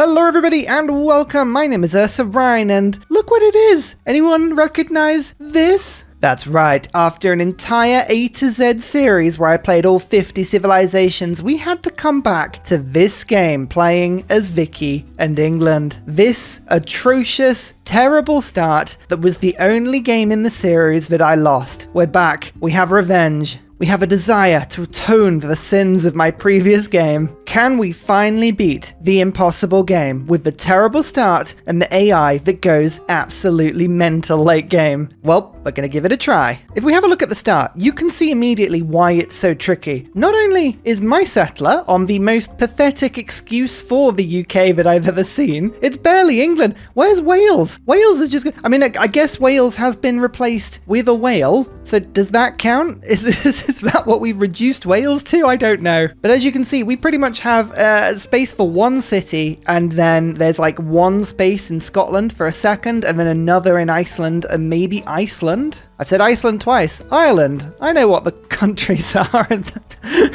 Hello everybody and welcome, my name is Ursa and look what it is! Anyone recognize this? That's right, after an entire A to Z series where I played all 50 civilizations, we had to come back to this game playing as Vicky and England. This atrocious, terrible start that was the only game in the series that I lost. We're back, we have revenge. We have a desire to atone for the sins of my previous game. Can we finally beat the impossible game with the terrible start and the AI that goes absolutely mental late game? Well, we're going to give it a try. If we have a look at the start, you can see immediately why it's so tricky. Not only is my settler on the most pathetic excuse for the UK that I've ever seen, it's barely England. Where's Wales? Wales is just... I mean, I guess Wales has been replaced with a whale, so does that count? Is that what we've reduced Wales to? I don't know. But as you can see, we pretty much have space for one city, and then there's like one space in Scotland for a second, and then another in Iceland, and maybe Iceland? I've said Iceland twice. Ireland. I know what the countries are.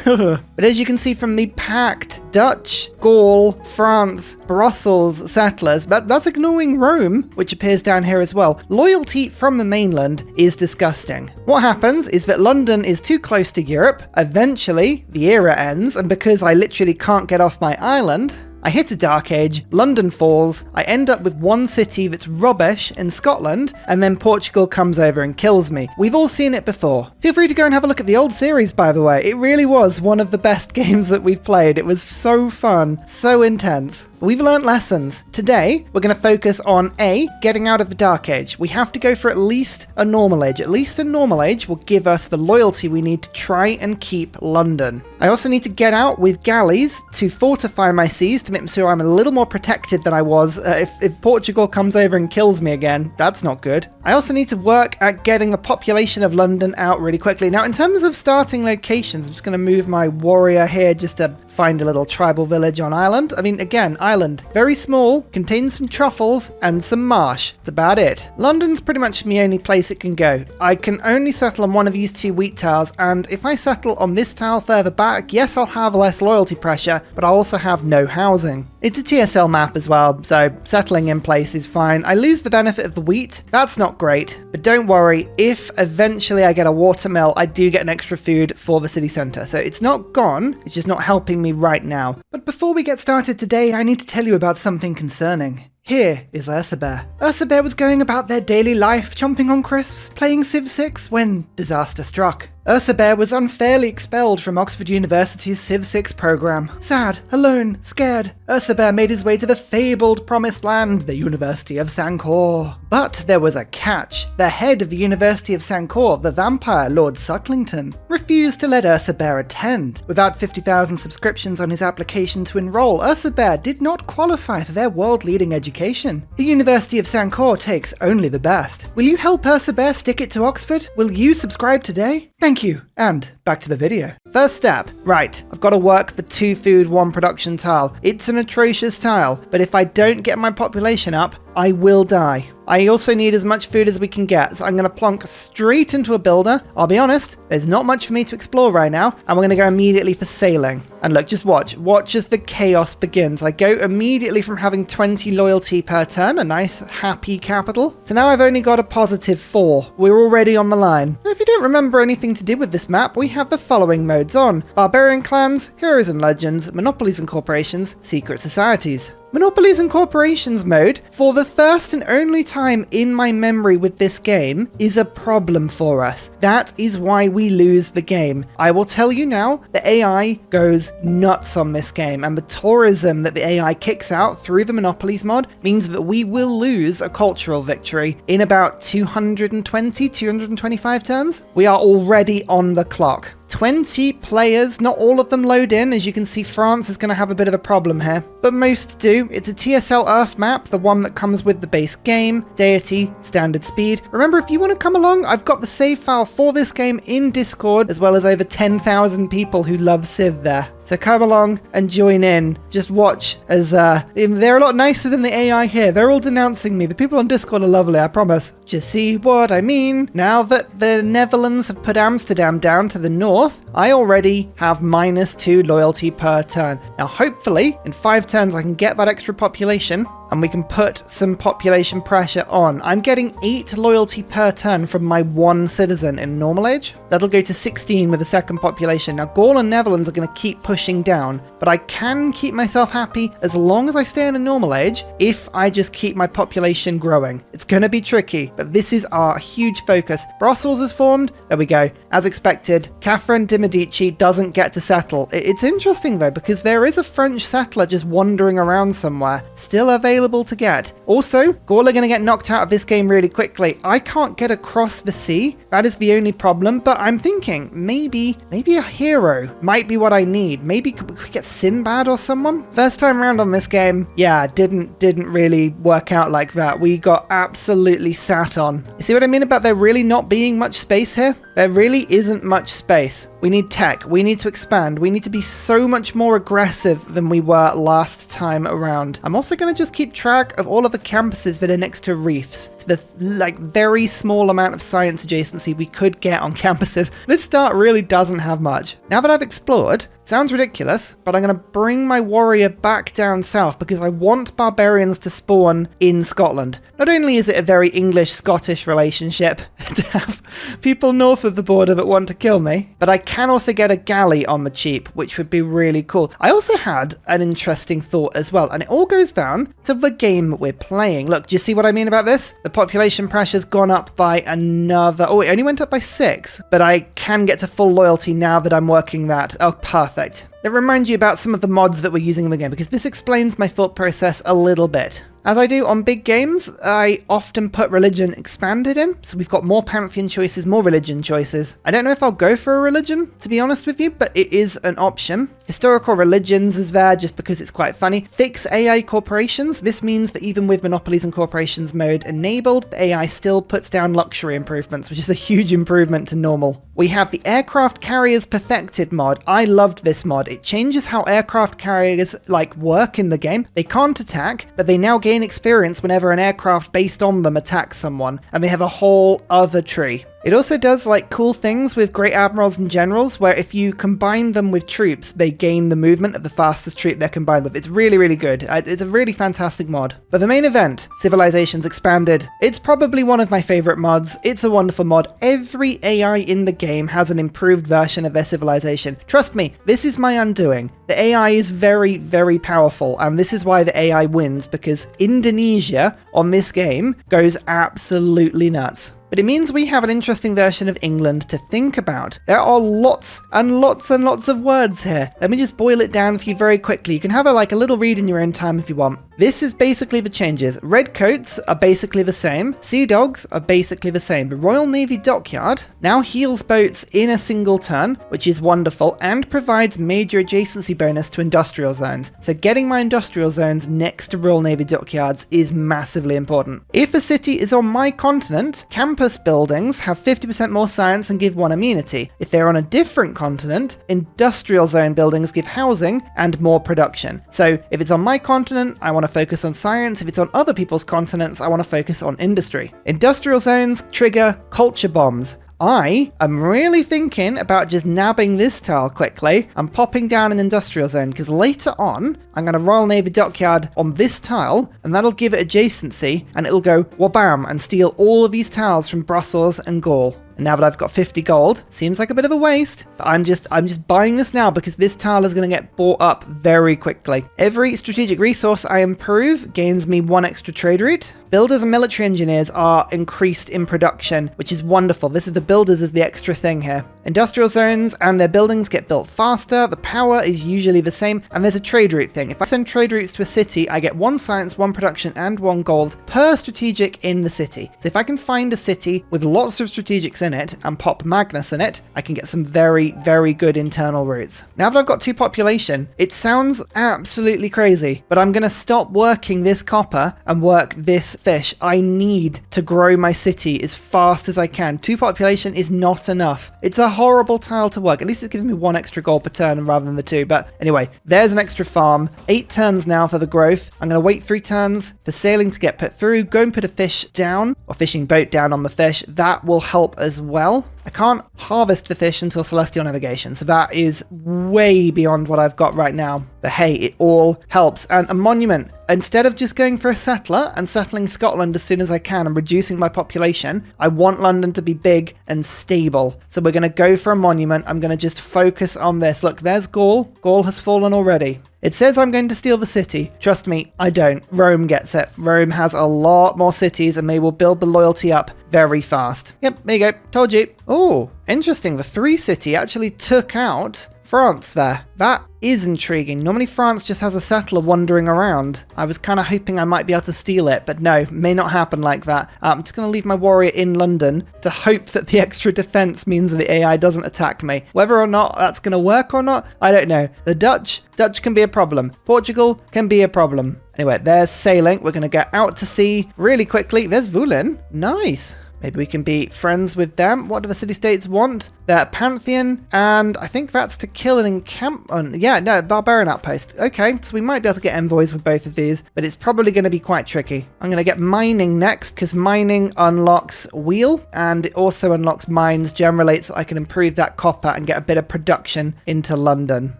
But as you can see from the packed Dutch, Gaul, France, Brussels settlers, that's ignoring Rome, which appears down here as well. Loyalty from the mainland is disgusting. What happens is that London is too close to Europe. Eventually, the era ends, and because I literally can't get off my island, I hit a dark age, London falls, I end up with one city that's rubbish in Scotland, and then Portugal comes over and kills me. We've all seen it before. Feel free to go and have a look at the old series, by the way. It really was one of the best games that we've played. It was so fun, so intense. We've learnt lessons. Today, we're going to focus on A, getting out of the Dark Age. We have to go for at least a normal age. At least a normal age will give us the loyalty we need to try and keep London. I also need to get out with galleys to fortify my seas to make sure I'm a little more protected than I was. If Portugal comes over and kills me again, that's not good. I also need to work at getting the population of London out really quickly. Now, in terms of starting locations, I'm just going to move my warrior here just to find a little tribal village on island. I mean, again, island, very small, contains some truffles and some marsh. That's about it. London's pretty much the only place it can go. I can only settle on one of these two wheat tiles, and if I settle on this tile further back, yes, I'll have less loyalty pressure, but I'll also have no housing. It's a TSL map as well, so settling in place is fine. I lose the benefit of the wheat. That's not great, but don't worry, if eventually I get a watermill, I do get an extra food for the city centre. So it's not gone, it's just not helping me right now. But before we get started today, I need to tell you about something concerning. Here is Ursa. Ursa was going about their daily life, chomping on crisps, playing Civ 6 when disaster struck. Ursa was unfairly expelled from Oxford University's Civ 6 program. Sad, alone, scared, Ursa made his way to the fabled promised land, the University of Sancor. But there was a catch. The head of the University of Sancor, the vampire Lord Sucklington, refused to let Ursa attend. Without 50,000 subscriptions on his application to enroll, Ursa did not qualify for their world-leading education. The University of Sancor takes only the best. Will you help Ursa stick it to Oxford? Will you subscribe today? Thank you, and back to the video. First step, right, I've got to work the 2 food 1 production tile. It's an atrocious tile, but if I don't get my population up, I will die. I also need as much food as we can get, so I'm going to plonk straight into a builder. I'll be honest, there's not much for me to explore right now, and we're going to go immediately for sailing. And look, just watch as the chaos begins. I go immediately from having 20 loyalty per turn, a nice happy capital, to now I've only got a positive 4. We're already on the line. Now, if you don't remember anything to do with this map, we have the following modes on: Barbarian Clans, Heroes and Legends, Monopolies and Corporations, Secret Societies. Monopolies and Corporations mode, for the first and only time in my memory with this game, is a problem for us. That is why we lose the game. I will tell you now, the AI goes nuts on this game, and the tourism that the AI kicks out through the Monopolies mod means that we will lose a cultural victory in about 225 turns. We are already on the clock. 20 players, not all of them load in. As you can see, France is going to have a bit of a problem here, but most do. It's a TSL Earth map, the one that comes with the base game, Deity, standard speed. Remember, if you want to come along, I've got the save file for this game in Discord, as well as over 10,000 people who love Civ there. So come along and join in. Just watch as they're a lot nicer than the AI here. They're all denouncing me. The people on Discord are lovely, I promise. Just see what I mean? Now that the Netherlands have put Amsterdam down to the north, I already have -2 loyalty per turn. Now hopefully in 5 turns I can get that extra population and we can put some population pressure on. I'm getting 8 loyalty per turn from my 1 citizen in normal age. That'll go to 16 with the second population. Now Gaul and Netherlands are going to keep pushing down, but I can keep myself happy as long as I stay in a normal age if I just keep my population growing. It's going to be tricky, but this is our huge focus. Brussels is formed. There we go. As expected, Catherine de Medici doesn't get to settle. It's interesting though, because there is a French settler just wandering around somewhere, still available to get. Also, Gaul are going to get knocked out of this game really quickly. I can't get across the sea. That is the only problem, but I'm thinking maybe a hero might be what I need. Maybe could we get Sinbad or someone? First time around on this game, yeah, didn't really work out like that. We got absolutely sat on. You see what I mean about there really not being much space here? There really isn't much space. We need tech. We need to expand. We need to be so much more aggressive than we were last time around. I'm also going to just keep track of all of the campuses that are next to reefs. So the very small amount of science adjacency we could get on campuses. This start really doesn't have much. Now that I've explored, sounds ridiculous, but I'm going to bring my warrior back down south because I want barbarians to spawn in Scotland. Not only is it a very English-Scottish relationship to have people north of the border that want to kill me, but I can also get a galley on the cheap, which would be really cool. I also had an interesting thought as well, and it all goes down to the game we're playing. Look, do you see what I mean about this? The population pressure's gone up by another... Oh, it only went up by 6, but I can get to full loyalty now that I'm working that. Oh, perfect. Let me remind you about some of the mods that we're using in the game, because this explains my thought process a little bit. As I do on big games, I often put religion expanded in, so we've got more pantheon choices, more religion choices. I don't know if I'll go for a religion, to be honest with you, but it is an option. Historical religions is there just because it's quite funny. Fix AI corporations. This means that even with monopolies and corporations mode enabled, the AI still puts down luxury improvements, which is a huge improvement to normal. We have the aircraft carriers perfected mod. I loved this mod. It changes how aircraft carriers work in the game. They can't attack, but they now gain experience whenever an aircraft based on them attacks someone, and they have a whole other tree. It also does cool things with great admirals and generals, where if you combine them with troops, they gain the movement of the fastest troop they're combined with. It's really, really good. It's a really fantastic mod. But the main event, Civilizations Expanded. It's probably one of my favorite mods. It's a wonderful mod. Every AI in the game has an improved version of their civilization. Trust me, this is my undoing. The AI is very, very powerful, and this is why the AI wins, because Indonesia on this game goes absolutely nuts. But it means we have an interesting version of England to think about. There are lots and lots and lots of words here. Let me just boil it down for you very quickly. You can have a little read in your own time if you want. This is basically the changes. Redcoats are basically the same. Sea dogs are basically the same. The Royal Navy Dockyard now heals boats in a single turn, which is wonderful, and provides major adjacency bonus to industrial zones. So getting my industrial zones next to Royal Navy Dockyards is massively important. If a city is on my continent, campus buildings have 50% more science and give 1 amenity. If they're on a different continent, industrial zone buildings give housing and more production. So if it's on my continent, I want to focus on science. If it's on other people's continents, I want to focus on industry. Industrial zones trigger culture bombs. I am really thinking about just nabbing this tile quickly and popping down an industrial zone, because later on I'm going to Royal Navy Dockyard on this tile, and that'll give it adjacency, and it'll go wabam and steal all of these tiles from Brussels and Gaul. And now that I've got 50 gold, seems like a bit of a waste, but I'm just buying this now because this tile is going to get bought up very quickly. Every strategic resource I improve gains me 1 extra trade route. Builders and military engineers are increased in production, which is wonderful. This is the builders is the extra thing here. Industrial zones and their buildings get built faster, the power is usually the same, and there's a trade route thing. If I send trade routes to a city, I get 1 science, 1 production, and 1 gold per strategic in the city. So if I can find a city with lots of strategics in it and pop Magnus in it, I can get some very, very good internal routes. Now that I've got 2 population, it sounds absolutely crazy, but I'm going to stop working this copper and work this fish. I need to grow my city as fast as I can. 2 population is not enough. It's a horrible tile to work. At least it gives me 1 extra gold per turn rather than the 2. But anyway, there's an extra farm. 8 turns now for the growth. I'm going to wait 3 turns for sailing to get put through. Go and put a fish down, or fishing boat down on the fish. That will help as well. I can't harvest the fish until Celestial Navigation, so that is way beyond what I've got right now. But hey, it all helps. And a monument. Instead of just going for a settler and settling Scotland as soon as I can and reducing my population, I want London to be big and stable. So we're going to go for a monument. I'm going to just focus on this. Look, there's Gaul. Gaul has fallen already. It says I'm going to steal the city. Trust me, I don't. Rome gets it. Rome has a lot more cities and they will build the loyalty up very fast. Yep, there you go. Told you. Oh, interesting. The 3 city actually took out France there. That is intriguing. Normally France just has a settler wandering around. I was kind of hoping I might be able to steal it, but no, may not happen like that. I'm just going to leave my warrior in London to hope that the extra defense means that the AI doesn't attack me. Whether or not that's going to work or not, I don't know. The Dutch can be a problem. Portugal can be a problem. Anyway, there's sailing. We're going to get out to sea really quickly. There's Vulin. Nice. Maybe we can be friends with them. What do the city-states want? They're Pantheon, and I think that's to kill an encampment. Yeah, no, Barbarian Outpost. Okay, so we might be able to get envoys with both of these, but it's probably going to be quite tricky. I'm going to get mining next, because mining unlocks wheel, and it also unlocks mines generally, so I can improve that copper and get a bit of production into London.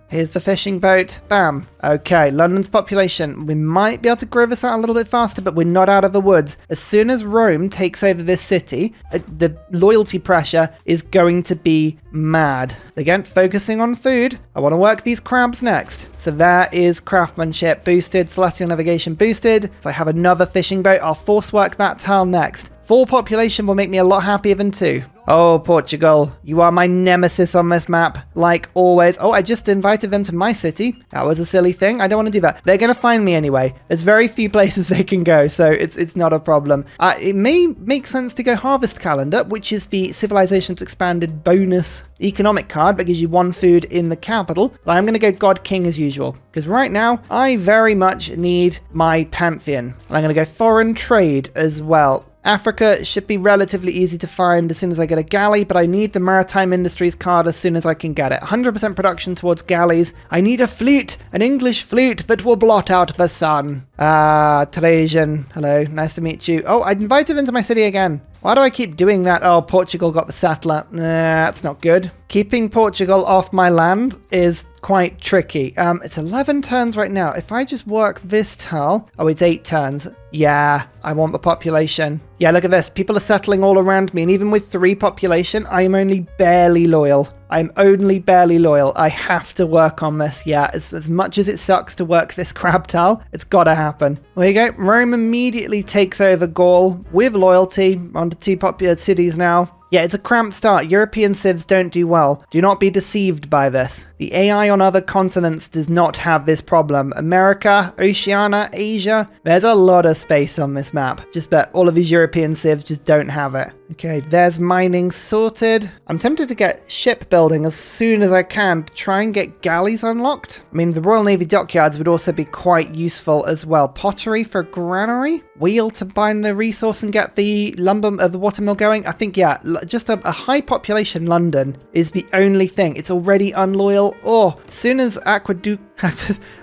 Here's the fishing boat. Bam. Okay, London's population. We might be able to grow this out a little bit faster, but we're not out of the woods. As soon as Rome takes over this city, the loyalty pressure is going to be mad. Again, focusing on food. I want to work these crabs next. So there is craftsmanship boosted, celestial navigation boosted. So I have another fishing boat. I'll force work that tile next. 4 population will make me a lot happier than 2. Oh, Portugal, you are my nemesis on this map, like always. Oh, I just invited them to my city. That was a silly thing. I don't want to do that. They're going to find me anyway. There's very few places they can go, so it's not a problem. It may make sense to go Harvest Calendar, which is the Civilizations Expanded bonus economic card that gives you 1 food in the capital. But I'm going to go God King as usual, because right now I very much need my Pantheon. I'm going to go Foreign Trade as well. Africa should be relatively easy to find as soon as I get a galley, but I need the Maritime Industries card as soon as I can get it. 100% production towards galleys. I need a fleet, an English fleet that will blot out the sun. Trajan, hello, nice to meet you. Oh, I invited him into my city again. Why do I keep doing that? Oh, Portugal got the settler. Nah, that's not good. Keeping Portugal off my land is quite tricky. It's 11 turns right now. If I just work this tile... Oh, it's 8 turns. Yeah, I want the population. Yeah, look at this. People are settling all around me, and even with 3 population, I am only barely loyal. I'm only barely loyal. I have to work on this. Yeah, as much as it sucks to work this crab tile, it's gotta happen. There you go. Rome immediately takes over Gaul with loyalty. On to 2 popular cities now. Yeah, it's a cramped start. European civs don't do well. Do not be deceived by this. The AI on other continents does not have this problem. America, Oceania, Asia, there's a lot of space on this map. Just that all of these European civs just don't have it. Okay, there's mining sorted. I'm tempted to get shipbuilding as soon as I can to try and get galleys unlocked. I mean, the Royal Navy dockyards would also be quite useful as well. Pottery for granary? Wheel to bind the resource and get the lumber of the watermill going? I think, yeah, just a high population London is the only thing. It's already unloyal. Oh, as soon as Aqueduct...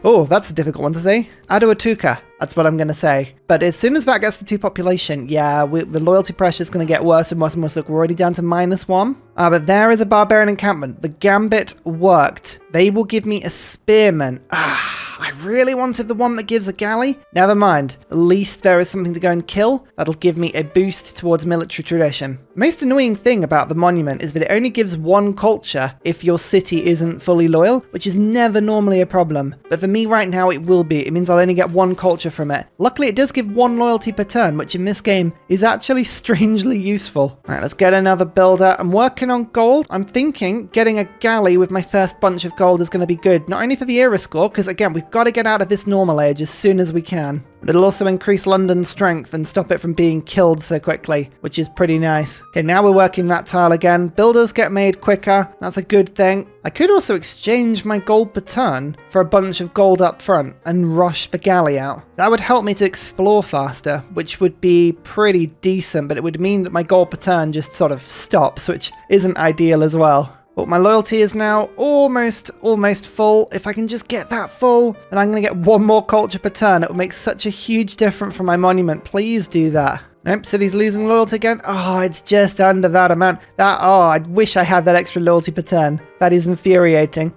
oh, that's a difficult one to say. Aduatuca. That's what I'm going to say. But as soon as that gets to 2 population, yeah, the loyalty pressure is going to get worse and worse and worse. Look, we're already down to -1. But there is a barbarian encampment. The gambit worked. They will give me a spearman. I really wanted the one that gives a galley. Never mind. At least there is something to go and kill. That'll give me a boost towards military tradition. Most annoying thing about the monument is that it only gives 1 culture if your city isn't fully loyal, which is never normally a problem. But for me right now, it will be. It means I'll only get 1 culture from it. Luckily, it does give 1 loyalty per turn, which in this game is actually strangely useful. All right, let's get another builder. I'm working on gold. I'm thinking getting a galley with my first bunch of gold is going to be good. Not only for the era score, because again, we've got to get out of this normal age as soon as we can. but it'll also increase London's strength and stop it from being killed so quickly, which is pretty nice. Okay, now we're working that tile again. Builders get made quicker. That's a good thing. I could also exchange my gold per turn for a bunch of gold up front and rush the galley out. That would help me to explore faster, which would be pretty decent, but it would mean that my gold per turn just sort of stops, which isn't ideal as well. But my loyalty is now almost full. If I can just get that full, then I'm going to get one more culture per turn. It will make such a huge difference for my monument. Please do that. Nope, city's losing loyalty again. Oh, it's just under that amount. I wish I had that extra loyalty per turn. That is infuriating.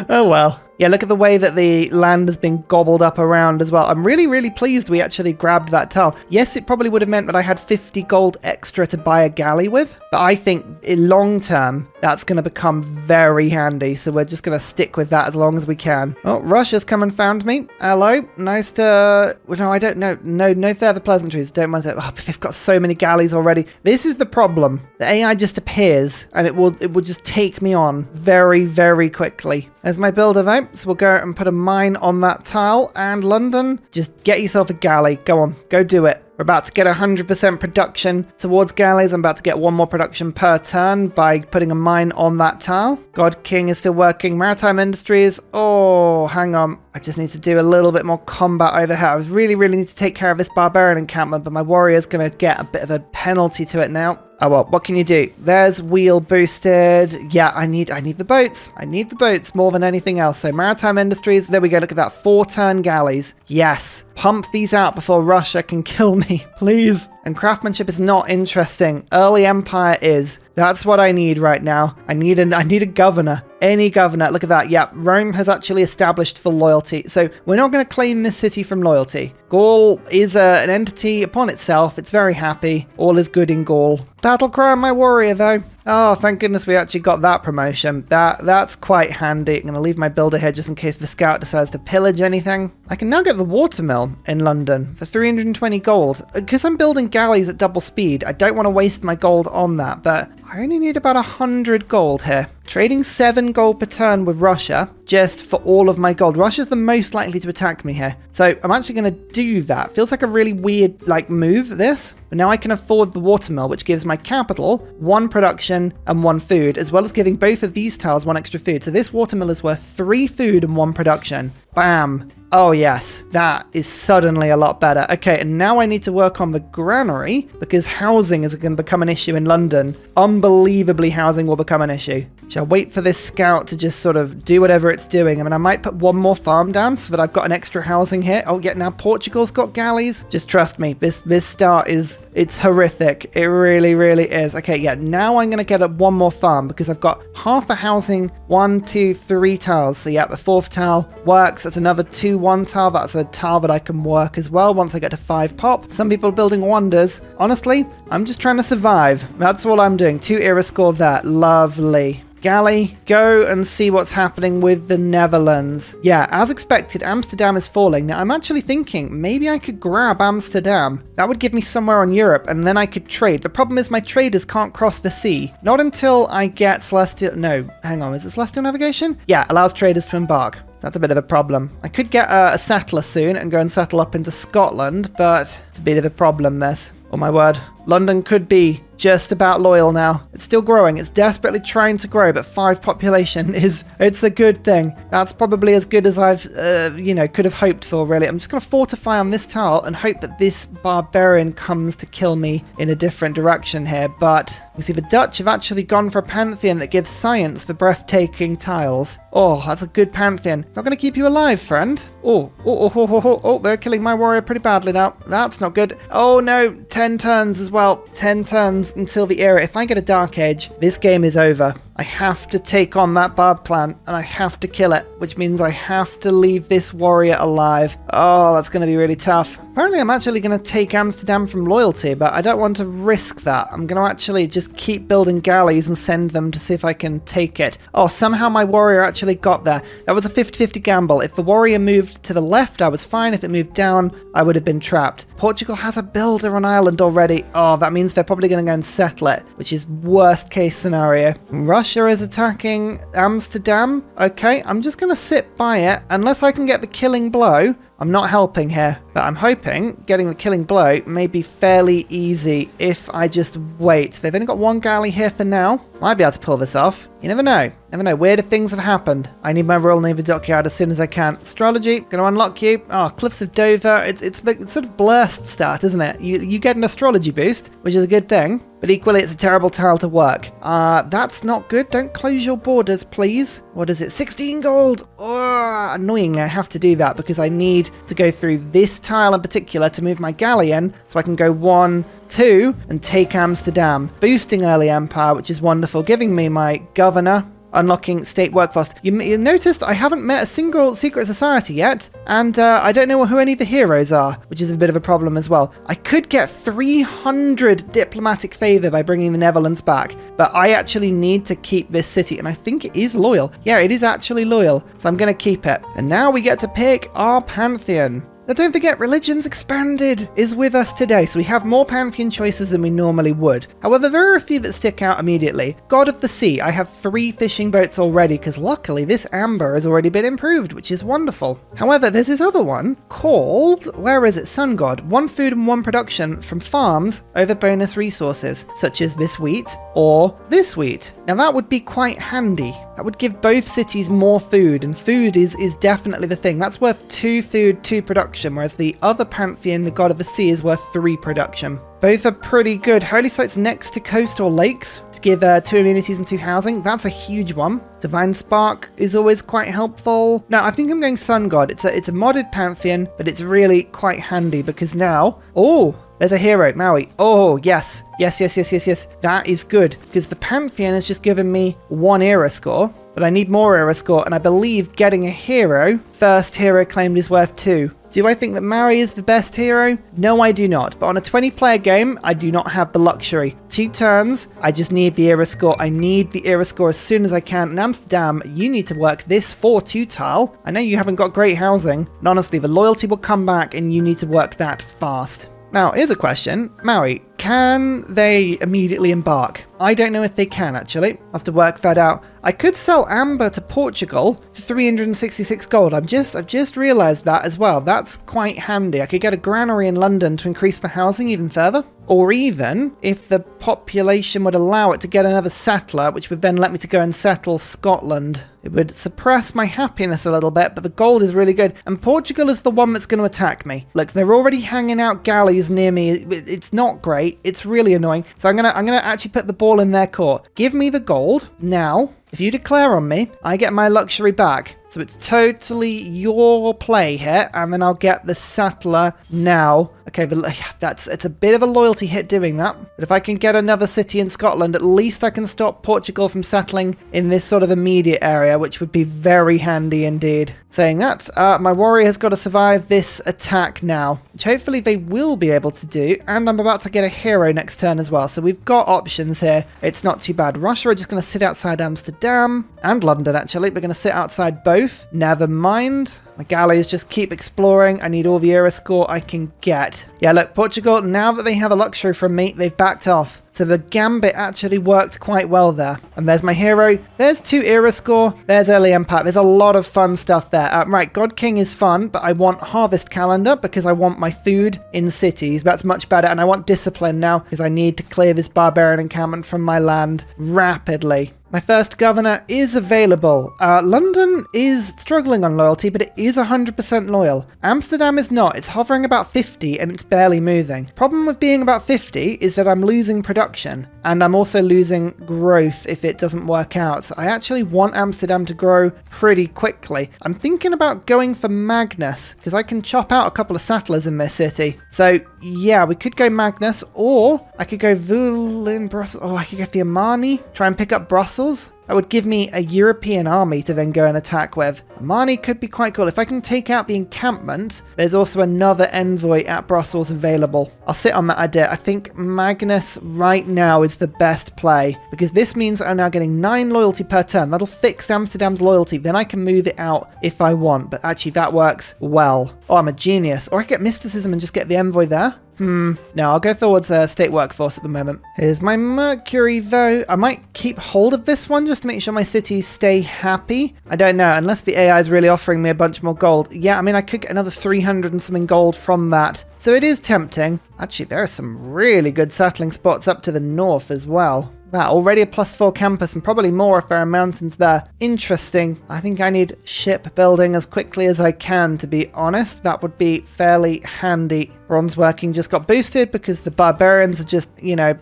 Oh well. Yeah, look at the way that the land has been gobbled up around as well. I'm really pleased we actually grabbed that tile. Yes, it probably would have meant that I had 50 gold extra to buy a galley with, but I think in long term, that's going to become very handy. So we're just going to stick with that as long as we can. Oh, Russia's come and found me. Hello. Nice to... Well, no, I don't know. No further pleasantries. Don't mind that. Oh, they've got so many galleys already. This is the problem. The AI just appears and it will just take me on very quickly. There's my builder vote. So we'll go and put a mine on that tile. And London, just get yourself a galley. Go on, go do it. We're about to get 100% production towards galleys. I'm about to get one more production per turn by putting a mine on that tile. God King is still working. Maritime Industries. Oh, hang on. I just need to do a little bit more combat over here. I really need to take care of this barbarian encampment, but my warrior's going to get a bit of a penalty to it now. Oh well, what can you do? There's wheel boosted. Yeah, I need the boats. I need the boats more than anything else. So Maritime Industries, there we go. Look at that, 4-turn galleys. Yes, pump these out before Russia can kill me, please. And craftsmanship is not interesting. Early Empire is. That's what I need right now. I need a governor. Any governor. Look at that. Yeah, Rome has actually established full loyalty. So we're not going to claim this city from loyalty. Gaul is an entity upon itself. It's very happy. All is good in Gaul. Battle cry on my warrior, though. Oh, thank goodness we actually got that promotion. That's quite handy. I'm going to leave my builder here just in case the scout decides to pillage anything. I can now get the watermill in London for 320 gold. Because I'm building galleys at double speed, I don't want to waste my gold on that, but I only need about 100 gold here. Trading 7 gold per turn with Russia just for all of my gold. Russia's the most likely to attack me here. So I'm actually going to do that. Feels like a really weird move, this. But now I can afford the watermill, which gives my capital 1 production and 1 food, as well as giving both of these tiles 1 extra food. So this watermill is worth 3 food and 1 production. Bam. Oh yes, that is suddenly a lot better. Okay, and now I need to work on the granary because housing is going to become an issue in London. Unbelievably, housing will become an issue. Shall wait for this scout to just sort of do whatever it's doing. I mean, I might put 1 more farm down so that I've got an extra housing here. Oh yeah, now Portugal's got galleys. Just trust me, this start it's horrific. It really is. Okay, yeah, now I'm going to get up 1 more farm because I've got half a housing, 1, 2, 3 tiles. So yeah, the 4th tile works. That's another 2-1 tile. That's a tile that I can work as well once I get to 5 pop. Some people are building wonders. Honestly, I'm just trying to survive. That's all I'm doing. 2 era score there. Lovely. Galley, go and see what's happening with the Netherlands. Yeah, as expected, Amsterdam is falling. Now, I'm actually thinking maybe I could grab Amsterdam. That would give me somewhere on Europe, and then I could trade. The problem is my traders can't cross the sea. Not until I get Celestial... No, hang on, is it Celestial Navigation? Yeah, allows traders to embark. That's a bit of a problem. I could get a settler soon and go and settle up into Scotland, but it's a bit of a problem, this. Oh my word. London could be just about loyal now. It's still growing. It's desperately trying to grow, but 5 population it's a good thing. That's probably as good as I've, could have hoped for, really. I'm just going to fortify on this tile and hope that this barbarian comes to kill me in a different direction here. But you see, the Dutch have actually gone for a pantheon that gives science for breathtaking tiles. Oh, that's a good pantheon. Not going to keep you alive, friend. Oh, they're killing my warrior pretty badly now. That's not good. Oh no, 10 turns as well. 10 turns until the era. If I get a Dark Age, this game is over. I have to take on that Barb clan and I have to kill it, which means I have to leave this warrior alive. Oh, that's going to be really tough. Apparently, I'm actually going to take Amsterdam from loyalty, but I don't want to risk that. I'm going to actually just keep building galleys and send them to see if I can take it. Oh, somehow my warrior actually got there. That was a 50-50 gamble. If the warrior moved to the left, I was fine. If it moved down, I would have been trapped. Portugal has a builder on Ireland already. Oh, that means they're probably going to go and settle it, which is worst case scenario. Russia Russia is attacking Amsterdam. Okay, I'm just going to sit by it. Unless I can get the killing blow, I'm not helping here. But I'm hoping getting the killing blow may be fairly easy if I just wait. They've only got one galley here for now. Might be able to pull this off. You never know. Never know. Weirder things have happened. I need my Royal Navy dockyard as soon as I can. Astrology, going to unlock you. Oh, Cliffs of Dover. It's sort of blessed start, isn't it? You get an astrology boost, which is a good thing. But equally, it's a terrible tile to work. That's not good. Don't close your borders, please. What is it? 16 gold. Oh, annoyingly, I have to do that because I need to go through this tile in particular to move my galleon so I can go 1, 2 and take Amsterdam. Boosting early empire, which is wonderful. Giving me my governor. Unlocking state workforce. You noticed I haven't met a single secret society yet, and I don't know who any of the heroes are, which is a bit of a problem as well. I could get 300 diplomatic favor by bringing the Netherlands back, but I actually need to keep this city, and I think it is loyal. Yeah, it is actually loyal, so I'm going to keep it. And now we get to pick our pantheon. Now don't forget, Religions Expanded is with us today, so we have more Pantheon choices than we normally would. However, there are a few that stick out immediately. God of the Sea, I have 3 fishing boats already, because luckily this amber has already been improved, which is wonderful. However, there's this other one called, where is it, Sun God. 1 food and 1 production from farms over bonus resources, such as this wheat or this wheat. Now that would be quite handy. That would give both cities more food, and food is definitely the thing. That's worth 2 food, 2 production, whereas the other Pantheon, the God of the Sea, is worth 3 production. Both are pretty good. Holy sites next to coast or lakes to give 2 amenities and 2 housing. That's a huge one. Divine Spark is always quite helpful. Now, I think I'm going Sun God. It's a modded Pantheon, but it's really quite handy because now... Oh! There's a hero, Maui. Oh, yes. Yes. That is good, because the Pantheon has just given me 1 era score, but I need more era score, and I believe getting a hero, first hero claimed, is worth 2. Do I think that Maui is the best hero? No, I do not. But on a 20-player game, I do not have the luxury. 2 turns, I just need the era score. I need the era score as soon as I can. In Amsterdam, you need to work this 4-2 tile. I know you haven't got great housing, but honestly, the loyalty will come back, and you need to work that fast. Now, here's a question. Maui, can they immediately embark? I don't know if they can, actually. I'll have to work that out. I could sell amber to Portugal for 366 gold. I've just realised that as well. That's quite handy. I could get a granary in London to increase the housing even further. Or even, if the population would allow it, to get another settler, which would then let me to go and settle Scotland. It would suppress my happiness a little bit, but the gold is really good. And Portugal is the one that's going to attack me. Look, they're already hanging out galleys near me. It's not great. It's really annoying. So I'm gonna actually put the ball in their court. Give me the gold now. If you declare on me, I get my luxury back. So it's totally your play here, and then I'll get the settler now. Okay, it's a bit of a loyalty hit doing that. But if I can get another city in Scotland, at least I can stop Portugal from settling in this sort of immediate area, which would be very handy indeed. Saying that, my warrior has got to survive this attack now, which hopefully they will be able to do, and I'm about to get a hero next turn as well, so we've got options here. It's not too bad. Russia are just going to sit outside Amsterdam, and London actually. We're going to sit outside both. Never mind. My galleys just keep exploring. I need all the era score I can get. Yeah, look, Portugal, now that they have a luxury from me, they've backed off. So the gambit actually worked quite well there. And there's my hero. There's 2 era score. There's early empire. There's a lot of fun stuff there. Right, God King is fun, but I want harvest calendar because I want my food in cities. That's much better. And I want discipline now because I need to clear this barbarian encampment from my land rapidly. My first governor is available. London is struggling on loyalty, but it is 100% loyal. Amsterdam is not. It's hovering about 50 and it's barely moving. Problem with being about 50 is that I'm losing production and I'm also losing growth if it doesn't work out. So I actually want Amsterdam to grow pretty quickly. I'm thinking about going for Magnus because I can chop out a couple of settlers in this city. So yeah, we could go Magnus, or I could go Vul in Brussels. Oh, I could go Fiumani, try and pick up Brussels. That would give me a European army to then go and attack with. Mani could be quite cool. If I can take out the encampment, there's also another envoy at Brussels available. I'll sit on that idea. I think Magnus right now is the best play, because this means I'm now getting 9 loyalty per turn. That'll fix Amsterdam's loyalty. Then I can move it out if I want, but actually that works well. Oh, I'm a genius. Or I get mysticism and just get the envoy there. No, I'll go towards state workforce at the moment. Here's my Mercury, though. I might keep hold of this one just to make sure my cities stay happy. I don't know, unless the AI is really offering me a bunch more gold. Yeah, I mean, I could get another 300 and something gold from that. So it is tempting. Actually, there are some really good settling spots up to the north as well. That already a +4 campus and probably more if there are mountains there. Interesting. I think I need shipbuilding as quickly as I can, to be honest. That would be fairly handy. Bronze working just got boosted because the barbarians are just,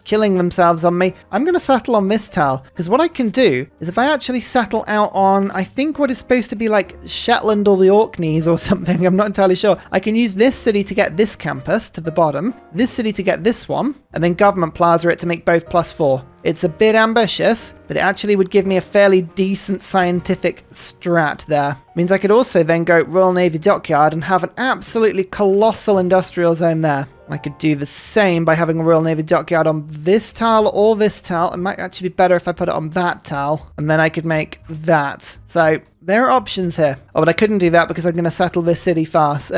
killing themselves on me. I'm going to settle on this tile because what I can do is if I actually settle out on, I think what is supposed to be like Shetland or the Orkneys or something, I'm not entirely sure. I can use this city to get this campus to the bottom, this city to get this one, and then government plaza it to make both +4. It's a bit ambitious, but it actually would give me a fairly decent scientific strat there. Means I could also then go Royal Navy Dockyard and have an absolutely colossal industrial zone there. I could do the same by having a Royal Navy Dockyard on this tile or this tile. It might actually be better if I put it on that tile, and then I could make that. So there are options here. Oh, but I couldn't do that because I'm going to settle this city first.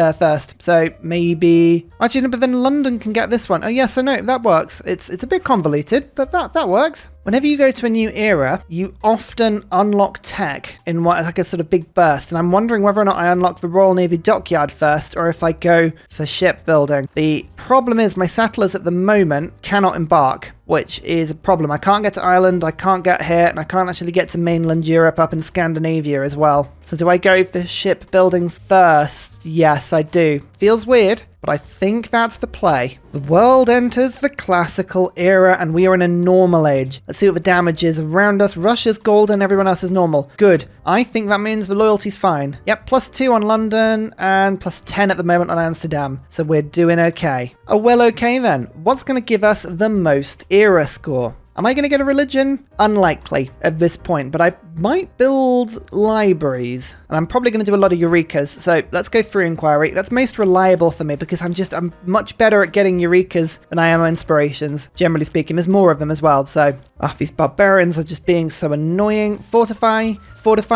So maybe... Actually, no, but then London can get this one. Oh, yes, I know. That works. It's a bit convoluted, but that works. Whenever you go to a new era, you often unlock tech in what like a sort of big burst. And I'm wondering whether or not I unlock the Royal Navy Dockyard first, or if I go for shipbuilding. The problem is my settlers at the moment cannot embark, which is a problem. I can't get to Ireland, I can't get here, and I can't actually get to mainland Europe up in Scandinavia as well. So do I go for shipbuilding first? Yes, I do. Feels weird, but I think that's the play. The world enters the classical era, and we are in a normal age. Let's see what the damage is around us. Russia's golden, everyone else is normal. Good. I think that means the loyalty's fine. Yep, +2 on London, and +10 at the moment on Amsterdam. So we're doing okay. Oh, well, okay then. What's going to give us the most era score? Am I going to get a religion? Unlikely at this point, but I might build libraries. And I'm probably going to do a lot of Eurekas. So let's go through inquiry. That's most reliable for me because I'm much better at getting Eurekas than I am inspirations. Generally speaking, there's more of them as well. So, these barbarians are just being so annoying. Fortify,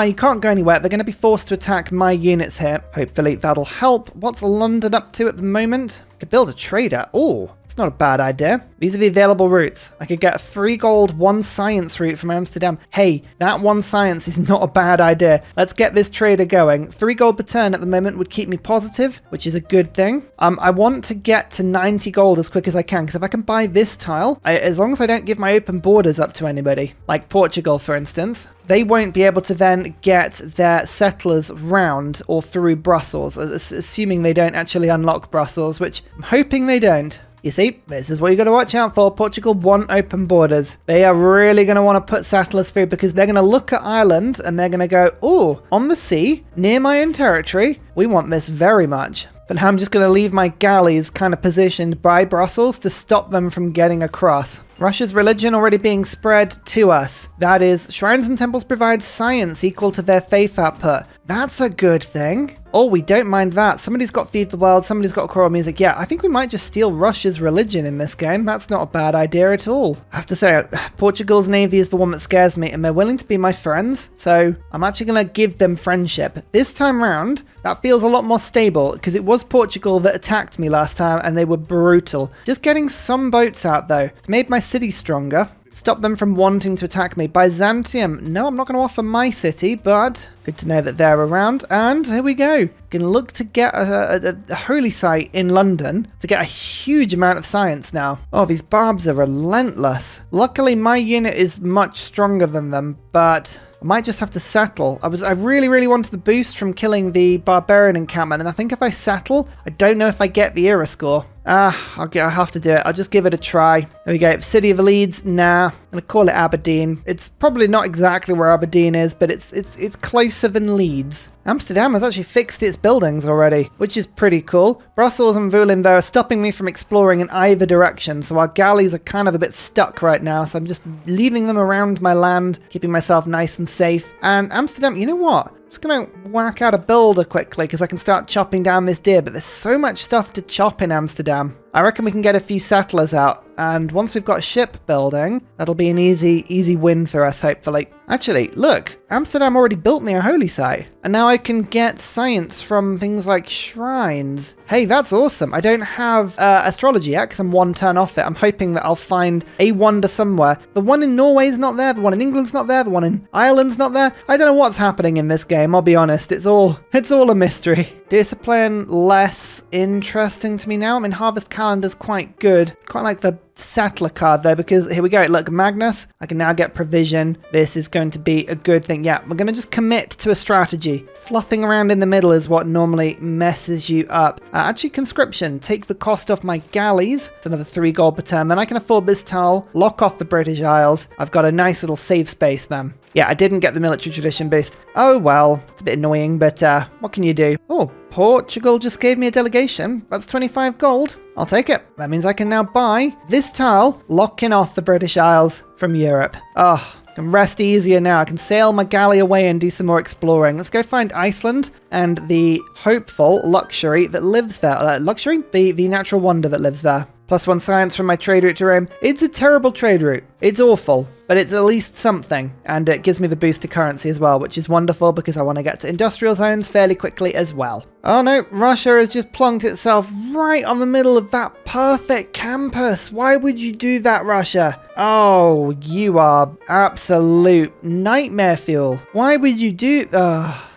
you can't go anywhere. They're going to be forced to attack my units here. Hopefully that'll help. What's London up to at the moment? I could build a trader. Oh, it's not a bad idea. These are the available routes. I could get a 3 gold, 1 science route from Amsterdam. Hey, that 1 science is not a bad idea. Let's get this trader going. 3 gold per turn at the moment would keep me positive, which is a good thing. I want to get to 90 gold as quick as I can, because if I can buy this tile, as long as I don't give my open borders up to anybody, like Portugal, for instance, they won't be able to then get their settlers round or through Brussels, assuming they don't actually unlock Brussels, which I'm hoping they don't. You see, this is what you got to watch out for. Portugal want open borders. They are really going to want to put settlers through because they're going to look at Ireland and they're going to go, oh, on the sea, near my own territory, we want this very much. But now I'm just going to leave my galleys kind of positioned by Brussels to stop them from getting across. Russia's religion already being spread to us. That is, shrines and temples provide science equal to their faith output. That's a good thing. Oh, we don't mind that. Somebody's got Feed the World, somebody's got choral music. Yeah, I think we might just steal Russia's religion in this game. That's not a bad idea at all. I have to say, Portugal's navy is the one that scares me, and they're willing to be my friends, so I'm actually going to give them friendship. This time round, that feels a lot more stable, because it was Portugal that attacked me last time, and they were brutal. Just getting some boats out, though. It's made my city stronger. Stop them from wanting to attack me. Byzantium. No, I'm not going to offer my city, but good to know that they're around. And here we go. Can look to get a holy site in London to get a huge amount of science now. Oh, these barbs are relentless. Luckily, my unit is much stronger than them, but I might just have to settle. I really, really wanted the boost from killing the barbarian encampment, and I think if I settle, I don't know if I get the era score. I'll have to do it. I'll just give it a try. There we go. City of Leeds. Nah. I'm going to call it Aberdeen. It's probably not exactly where Aberdeen is, but it's closer than Leeds. Amsterdam has actually fixed its buildings already, which is pretty cool. Brussels and Woerden, though, are stopping me from exploring in either direction, so our galleys are kind of a bit stuck right now, so I'm just leaving them around my land, keeping myself nice and safe. And Amsterdam, you know what? I'm just going to whack out a builder quickly because I can start chopping down this deer, but there's so much stuff to chop in Amsterdam. I reckon we can get a few settlers out, and once we've got shipbuilding, that'll be an easy win for us, hopefully. Actually, look, Amsterdam already built me a holy site, and now I can get science from things like shrines. Hey, that's awesome. I don't have astrology yet because I'm 1 turn off it. I'm hoping that I'll find a wonder somewhere. The one in Norway's not there, the one in England's not there, the one in Ireland's not there. I don't know what's happening in this game, I'll be honest. It's all a mystery. Discipline less interesting to me now. I mean, Harvest Calendar's quite good. Quite like the settler card though, because here we go. Look, Magnus, I can now get provision. This is going to be a good thing. Yeah, we're going to just commit to a strategy. Fluffing around in the middle is what normally messes you up. Actually, conscription, take the cost off my galleys. It's another 3 gold per turn. Then I can afford this tile, lock off the British Isles. I've got a nice little safe space then. Yeah, I didn't get the military tradition boost. Oh well, it's a bit annoying, but what can you do? Oh, Portugal just gave me a delegation. That's 25 gold. I'll take it. That means I can now buy this tile, locking off the British Isles from Europe. Oh, I can rest easier now. I can sail my galley away and do some more exploring. Let's go find Iceland and the hopeful luxury that lives there. Luxury? The natural wonder that lives there. +1 science from my trade route to Rome. It's a terrible trade route. It's awful, but it's at least something. And it gives me the boost to currency as well, which is wonderful because I want to get to industrial zones fairly quickly as well. Oh no, Russia has just plonked itself right on the middle of that perfect campus. Why would you do that, Russia? Oh, you are absolute nightmare fuel. Why would you do...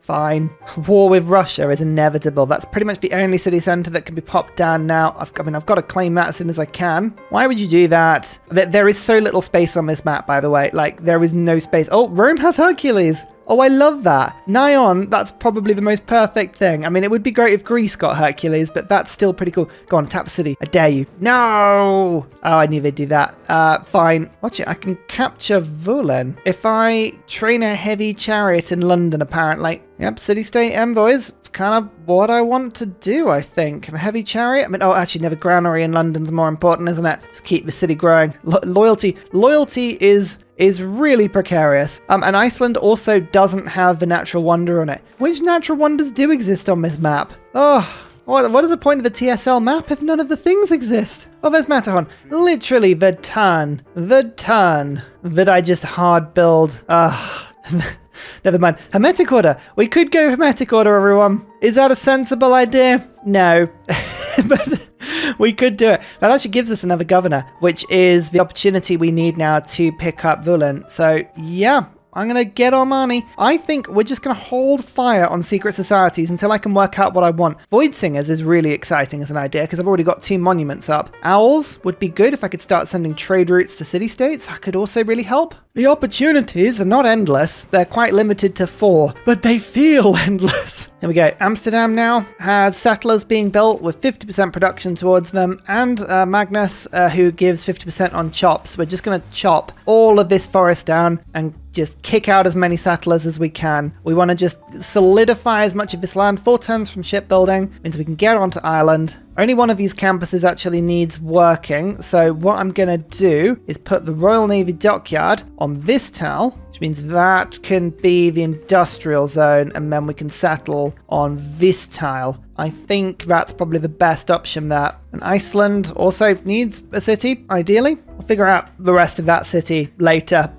Fine. War with Russia is inevitable. That's pretty much the only city centre that can be popped down now. I've got to claim that as soon as I can. Why would you do that? There is so little space on this map, by the way. Like, there is no space. Oh, Rome has Hercules. Oh, I love that. Nyon, that's probably the most perfect thing. I mean, it would be great if Greece got Hercules, but that's still pretty cool. Go on, tap the city. I dare you. No! Oh, I knew they'd do that. Fine. Watch it. I can capture Vulen if I train a heavy chariot in London, apparently. Yep, city-state envoys. It's kind of what I want to do, I think. A heavy chariot? I mean, oh, actually, never granary in London's more important, isn't it? Just keep the city growing. Loyalty. Loyalty is really precarious. And Iceland also doesn't have the natural wonder on it. Which natural wonders do exist on this map? Oh, what is the point of the TSL map if none of the things exist? Oh, there's Matterhorn. Literally the ton that I just hard build. Never mind. Hermetic order. We could go hermetic order, everyone. Is that a sensible idea? No. But we could do it. That actually gives us another governor, which is the opportunity we need now to pick up Vulen. So, yeah. I'm going to get Armani. I think we're just going to hold fire on secret societies until I can work out what I want. Void Singers is really exciting as an idea because I've already got 2 monuments up. Owls would be good if I could start sending trade routes to city-states. That could also really help. The opportunities are not endless. They're quite limited to 4, but they feel endless. Here we go. Amsterdam now has settlers being built with 50% production towards them, and Magnus, who gives 50% on chops. We're just going to chop all of this forest down and just kick out as many settlers as we can. We want to just solidify as much of this land. 4 turns from shipbuilding means we can get onto Ireland. Only one of these campuses actually needs working, so what I'm going to do is put the Royal Navy Dockyard on this tile, which means that can be the industrial zone, and then we can settle on this tile. I think that's probably the best option there. And Iceland also needs a city, ideally. We'll figure out the rest of that city later.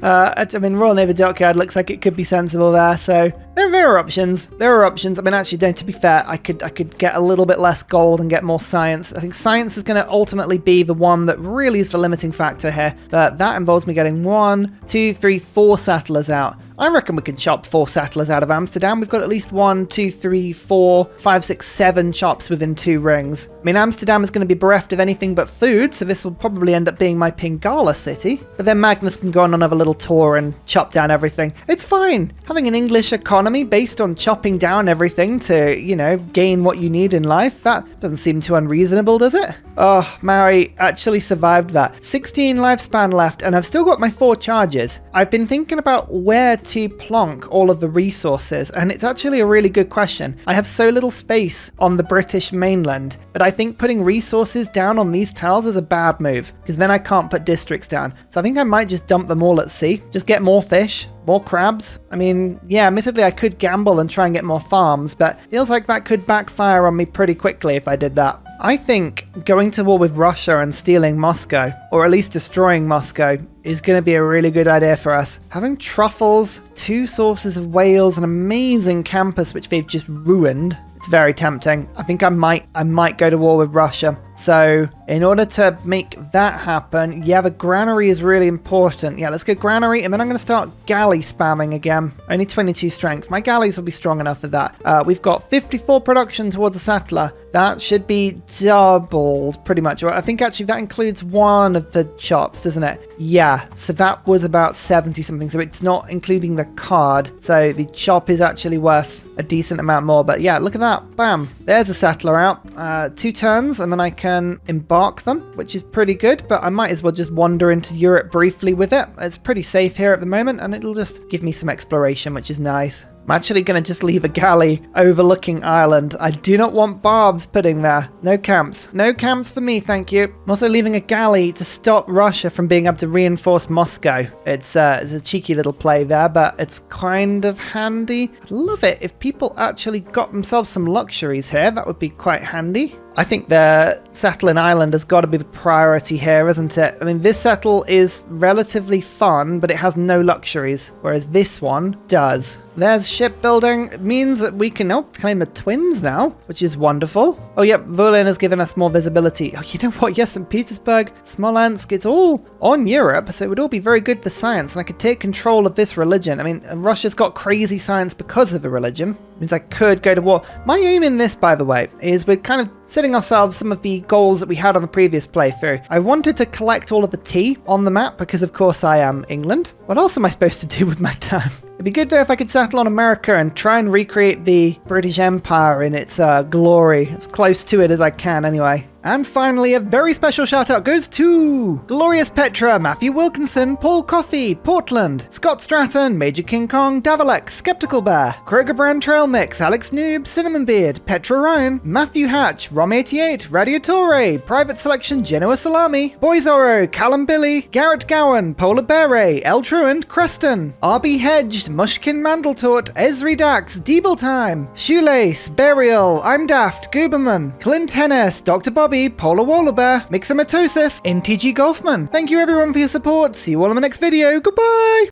I mean, Royal Navy Dockyard looks like it could be sensible there, so there are options. There are options. I mean, actually, to be fair, I could get a little bit less gold and get more science. I think science is going to ultimately be the one that really is the limiting factor here. But that involves me getting 1, 2, 3, 4 settlers out. I reckon we can chop 4 settlers out of Amsterdam. We've got at least 1, 2, 3, 4, 5, 6, 7 chops within 2 rings. I mean, Amsterdam is going to be bereft of anything but food, so this will probably end up being my Pingala city. But then Magnus can go on another little tour and chop down everything. It's fine. Having an English economy based on chopping down everything to, you know, gain what you need in life, that doesn't seem too unreasonable, does it? Oh, Maori actually survived that. 16 lifespan left, and I've still got my 4 charges. I've been thinking about where to plonk all of the resources, and it's actually a really good question. I have so little space on the British mainland, but I think putting resources down on these tiles is a bad move, because then I can't put districts down. So I think I might just dump them all at sea, just get more fish, more crabs. I mean, yeah, admittedly I could gamble and try and get more farms, but feels like that could backfire on me pretty quickly if I did that. I think going to war with Russia and stealing Moscow, or at least destroying Moscow, is going to be a really good idea for us. Having truffles, 2 sources of whales, an amazing campus which they've just ruined. It's very tempting. I think I might go to war with Russia. So in order to make that happen, yeah, the granary is really important. Yeah, let's go granary, and then I'm going to start galley spamming again. Only 22 strength. My galleys will be strong enough for that. We've got 54 production towards a settler. That should be doubled, pretty much. I think actually that includes one of the chops, doesn't it? Yeah, so that was about 70 something, so it's not including the card. So the chop is actually worth a decent amount more. But yeah, look at that. Bam. There's a settler out. 2 turns, and then I can embark them, which is pretty good. But I might as well just wander into Europe briefly with it. It's pretty safe here at the moment, and it'll just give me some exploration, which is nice. I'm actually going to just leave a galley overlooking Ireland. I do not want barbs putting there. No camps. No camps for me, thank you. I'm also leaving a galley to stop Russia from being able to reinforce Moscow. It's a cheeky little play there, but it's kind of handy. I'd love it if people actually got themselves some luxuries here. That would be quite handy. I think the settling Ireland has got to be the priority here, isn't it? I mean, this settle is relatively fun, but it has no luxuries, whereas this one does. There's shipbuilding. It means that we can claim the twins now, which is wonderful. Oh, yep, Volin has given us more visibility. Oh, you know what? Yes, St. Petersburg, Smolensk, it's all on Europe, so it would all be very good for science, and I could take control of this religion. I mean, Russia's got crazy science because of the religion. It means I could go to war. My aim in this, by the way, is we're kind of setting ourselves some of the goals that we had on the previous playthrough. I wanted to collect all of the tea on the map because, of course, I am England. What else am I supposed to do with my time? It'd be good though if I could settle on America and try and recreate the British Empire in its glory, as close to it as I can anyway. And finally, a very special shout out goes to Glorious Petra, Matthew Wilkinson, Paul Coffey, Portland, Scott Stratton, Major King Kong, Davalex, Skeptical Bear, Krogerbrand Trail Mix, Alex Noob, Cinnamon Beard, Petra Ryan, Matthew Hatch, Rom88, Radiatore, Private Selection, Genoa Salami, Boyzoro, Callum Billy, Garrett Gowan, Polar Beret, El Truant, Creston, RB Hedged, Mushkin Mandletort, Esri Dax, Deeble Time, Shoelace, Burial, I'm Daft, Gooberman, Clint Hennis, Dr. Bobby, Polar Wallabear, Mixomatosis, NTG Golfman. Thank you everyone for your support. See you all in the next video. Goodbye!